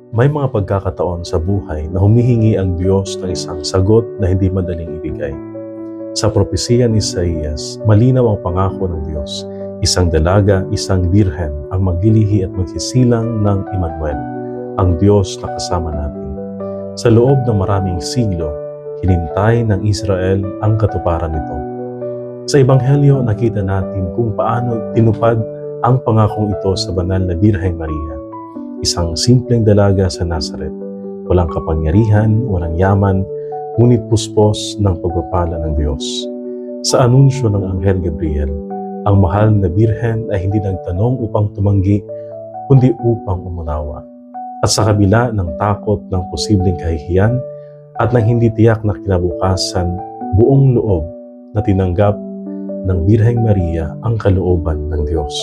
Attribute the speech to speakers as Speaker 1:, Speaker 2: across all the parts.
Speaker 1: May mga pagkakataon sa buhay na humihingi ang Diyos ng isang sagot na hindi madaling ibigay. Sa propesiya ni Isaías, malinaw ang pangako ng Diyos. Isang dalaga, isang birhen ang maglilihi at magsisilang ng Emmanuel, ang Diyos na kasama natin. Sa loob ng maraming siglo, hinintay ng Israel ang katuparan nito. Sa Ebanghelyo, nakita natin kung paano tinupad ang pangakong ito sa banal na Birheng Maria, isang simpleng dalaga sa Nazaret, walang kapangyarihan, walang yaman, ngunit puspos ng pagpapala ng Diyos. Sa anunsyo ng Anghel Gabriel, ang mahal na birhen ay hindi nagtanong upang tumanggi, kundi upang umunawa. At sa kabila ng takot ng posibleng kahihiyan at ng hindi tiyak na kinabukasan, buong loob na tinanggap ng Birheng Maria ang kalooban ng Diyos.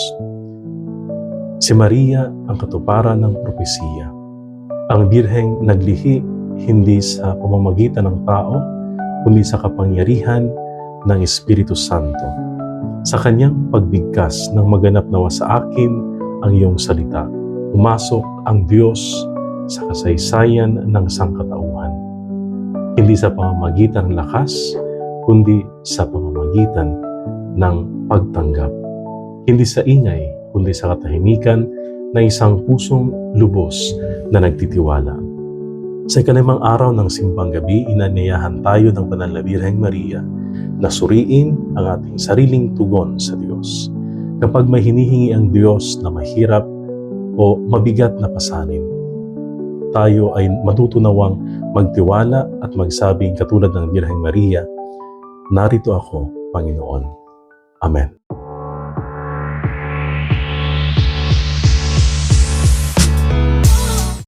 Speaker 1: Si Maria ang katuparan ng propesiya. Ang Birheng naglihi hindi sa pamamagitan ng tao, kundi sa kapangyarihan ng Espiritu Santo. Sa kanyang pagbigkas ng maganap nawa sa akin ang iyong salita, pumasok ang Diyos sa kasaysayan ng sangkatauhan. Hindi sa pamamagitan ng lakas, kundi sa pamamagitan ng pagtanggap. Hindi sa ingay, kundi sa katahimikan na isang pusong lubos na nagtitiwala. Sa ikalimang araw ng simbang gabi, inanyayahan tayo ng Banal na Birheng Maria na suriin ang ating sariling tugon sa Diyos. Kapag may hinihingi ang Diyos na mahirap o mabigat na pasanin, tayo ay matutunawang magtiwala at magsabing katulad ng Birheng Maria, "Narito ako, Panginoon." Amen.